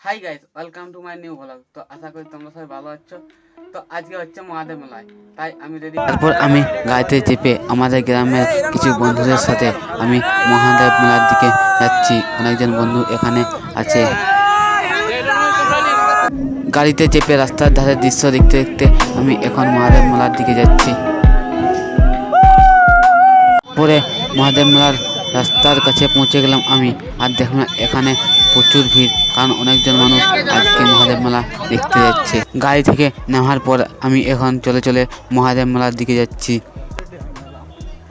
Hi guys, welcome to my new blog. তো আশা করি তোমরা সবাই ভালো আছো। তো আজকে হচ্ছে মহাদেব মেলায়, তাই আমি রেডি। তারপর আমি গাড়িতে চেপে আমাদের গ্রামের কিছু বন্ধুদের সাথে আমি মহাদেব মেলার দিকে যাচ্ছি। অনেকজন বন্ধু এখানে আছে। গাড়িতে চেপে রাস্তার ধারে দৃশ্য দেখতে দেখতে আমি এখন মহাদেব মেলার দিকে যাচ্ছি। পরে মহাদেব মেলার রাস্তার কাছে পৌঁছে গেলাম আমি, আর দেখলাম এখানে প্রচুর ভিড়, কারণ অনেকজন মানুষ আজকে মহাদেব মেলা দেখতে যাচ্ছে। গাড়ি থেকে নামার পর আমি এখন চলে চলে মহাদেব মেলার দিকে যাচ্ছি।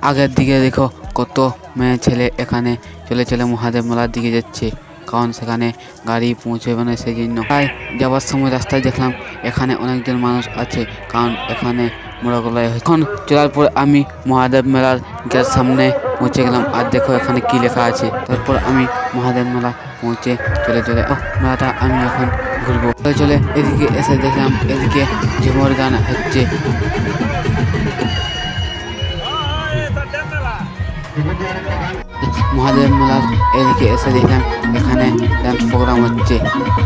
আগের দিকে দেখো কত মেয়ে ছেলে এখানে চলে চলে মহাদেব মেলার দিকে যাচ্ছে, কারণ সেখানে গাড়ি পৌঁছবে না, সেই জন্য। তাই যাওয়ার সময় রাস্তায় দেখলাম এখানে অনেকজন মানুষ আছে, কারণ এখানে মোড়াগোলায় এখন চলার পর আমি মহাদেব মেলার গেট সামনে পৌঁছে গেলাম, আর দেখো এখানে কি লেখা আছে। তারপর আমি মহাদেব মেলা পৌঁছে চলে চলে মেলাটা আমি এখন ঘুরবো। চলে চলে এদিকে এসে দেখলাম এদিকে ঝুমুর গান হচ্ছে। মহাদেব মেলার এদিকে এসে দেখলাম এখানে ডান্স প্রোগ্রাম হচ্ছে।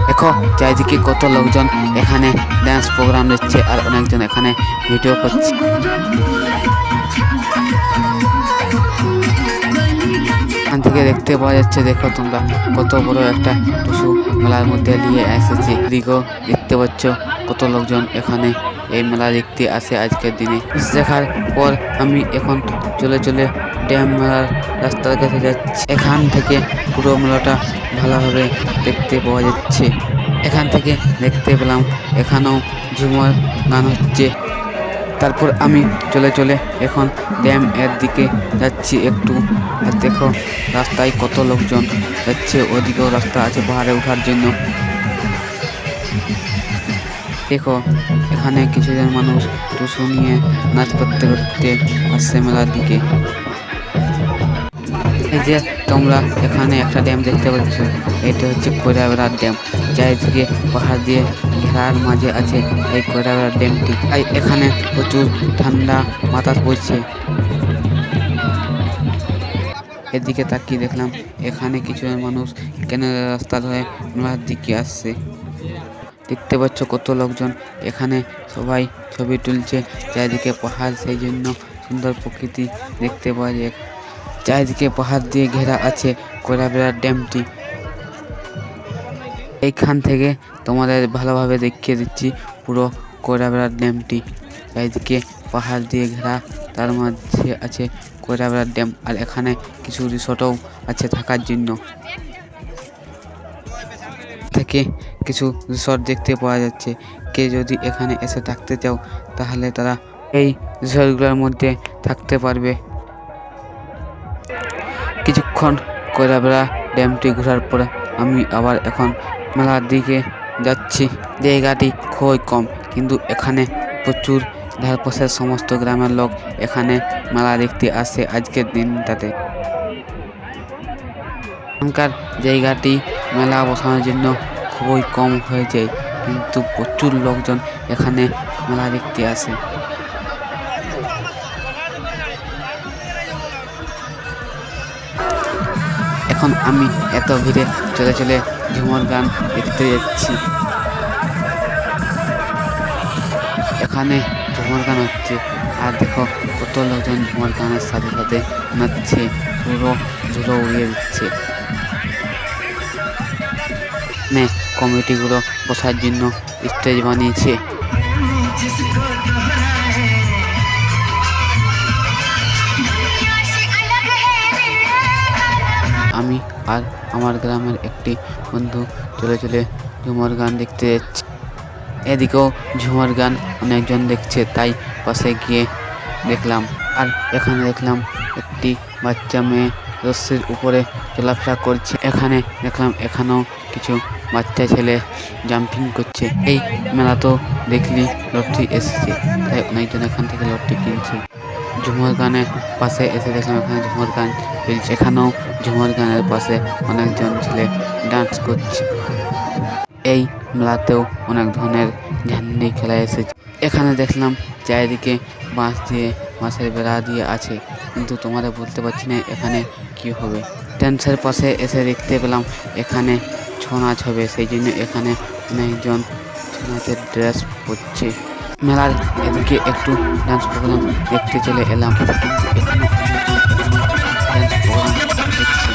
দেখো চারিদিকে কত লোকজন এখানে ডান্স প্রোগ্রাম দিচ্ছে, আর অনেকজন এখানে ভিডিও করছে। এখান থেকে দেখতে পাওয়া যাচ্ছে, দেখো তোমরা কত বড় একটা টুসু মেলার মধ্যে নিয়ে এসেছে। এদিকেও দেখতে পাচ্ছ কত লোকজন এখানে এই মেলা দেখতে আসে আজকের দিনে। দেখার পর আমি এখন চলে চলে ড্যাম মেলার রাস্তার কাছে যাচ্ছি। এখান থেকে পুরো মেলাটা ভালোভাবে দেখতে পাওয়া যাচ্ছে। এখান থেকে দেখতে পেলাম এখানেও ঝুমুর গান হচ্ছে। তারপর আমি চলে চলে এখন ড্যাম এর দিকে যাচ্ছি একটু, আর দেখো রাস্তায় কত লোকজন যাচ্ছে। ওদিকেও রাস্তা আছে পাহাড়ে ওঠার জন্য। দেখো এখানে কিছুজন মানুষ টুসু নিয়ে নাচ করতে করতে আসছে মেলার দিকে। এই যে তোমরা এখানে একটা ড্যাম দেখতে পাচ্ছ, এটা হচ্ছে কৈরাবেড়ার ড্যাম। চারিদিকে পাহাড় দিয়ে ঘেরার মাঝে আছে এই কৈরাবেড়ার ড্যামটি। তাই এখানে প্রচুর ঠান্ডা বাতাস বইছে। এদিকে তাকিয়ে দেখলাম এখানে কিছু মানুষ কেনারা রাস্তা ধরে মেলার দিকে আসছে। দেখতে পাচ্ছ কত লোকজন এখানে সবাই ছবি তুলছে। চারিদিকে পাহাড়, সেই জন্য সুন্দর প্রকৃতি দেখতে পাওয়া যায়। চারিদিকে পাহাড় দিয়ে ঘেরা আছে কৈরাবেড়ার ড্যামটি। এইখান থেকে তোমাদের ভালোভাবে দেখিয়ে দিচ্ছি পুরো কৈরাবেড়ার ড্যামটি। চারিদিকে পাহাড় দিয়ে ঘেরা, তার মাঝে আছে কৈরাবেড়ার ড্যাম, আর এখানে কিছু রিসোর্টও আছে থাকার জন্য। থেকে কিছু রিসোর্ট দেখতে পাওয়া যাচ্ছে। কে যদি এখানে এসে থাকতে চাও তাহলে তারা এই রিসোর্টগুলোর মধ্যে থাকতে পারবে। কিছুক্ষণ কৈরাবেড়া ড্যামটি ঘোরার পরে আমি আবার এখন মেলার দিকে যাচ্ছি। জায়গাটি খুবই কম, কিন্তু এখানে প্রচুর ধারপাশের সমস্ত গ্রামের লোক এখানে মেলা দেখতে আসে আজকের দিনটাতে। এখানকার জায়গাটি মেলা বসানোর জন্য খুবই কম হয়ে যায়, কিন্তু প্রচুর লোকজন এখানে মেলা দেখতে আসে। এখন আমি এত ভিড়ে চলে চলে ঝুমুর গান দেখতে যাচ্ছি। এখানে ঝুমুর গান হচ্ছে, আর দেখো কত লোকজন ঝুমুর গানের সাথে সাথে নাচছে, পুরো ধুলো উড়িয়ে দিচ্ছে। কমিটিগুলো বসার জন্য স্টেজ বানিয়েছে। আমি আর আমার গ্রামের একটি বন্ধু চলে চলে ঝুমুর গান দেখতে যাচ্ছি। এদিকেও ঝুমুর গান অনেকজন দেখছে, তাই পাশে গিয়ে দেখলাম। আর এখানে দেখলাম একটি বাচ্চা মেয়ে রশ্মির উপরে চলাফেরা করছে। এখানে দেখলাম এখানেও কিছু বাচ্চা ছেলে জাম্পিং করছে। এই মেলাতেও দেখলি লটারি এসেছে, তাই অনেকজন এখান থেকে লটারি কিনছে। ঝুমুর গানের পাশে এসে দেখলাম এখানে ঝুমুর গান চলছে। এখানেও ঝুমুর গানের পাশে অনেকজন ছেলে ডান্স করছে। এই মেলাতেও অনেক ধরনের ঝান্ডি খেলা এসেছে। এখানে দেখলাম চারিদিকে বাঁশ দিয়ে, বাঁশের বেড়া দিয়ে আছে, কিন্তু তোমাদের বলতে পারছি না এখানে কি হবে। ডান্সের পাশে এসে দেখতে পেলাম এখানে ছৌ নাচ হবে, সেই জন্য এখানে অনেকজন ছৌ নাচের ড্রেস পরছে। মেলার এদিকে একটু ডান্স প্রোগ্রাম দেখতে চলে এলাম, কিন্তু এখানে অনেকজন এখানে ডান্স প্রোগ্রাম দেখছে।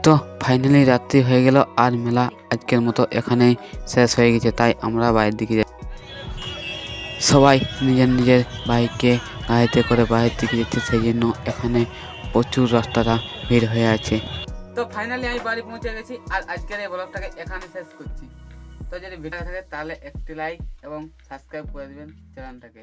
তো ফাইনালি রাত্রি হয়ে গেল আর মেলা আজকের মতো এখানেই শেষ হয়ে গেছে, তাই আমরা বাইরের দিকে যাই। সবাই নিজের নিজের বাইকে গাড়িতে করে বাইরের দিকে যাচ্ছে, সেই জন্য এখানে প্রচুর রাস্তাটা ভিড় হয়ে আছে। তো ফাইনালি আমি বাড়ি পৌঁছে গেছি আর আজকের এই ব্লগটাকে এখানে শেষ করছি। তো যদি ভিডিও থাকে তাহলে একটি লাইক এবং সাবস্ক্রাইব করে দেবেন চ্যানেলটাকে।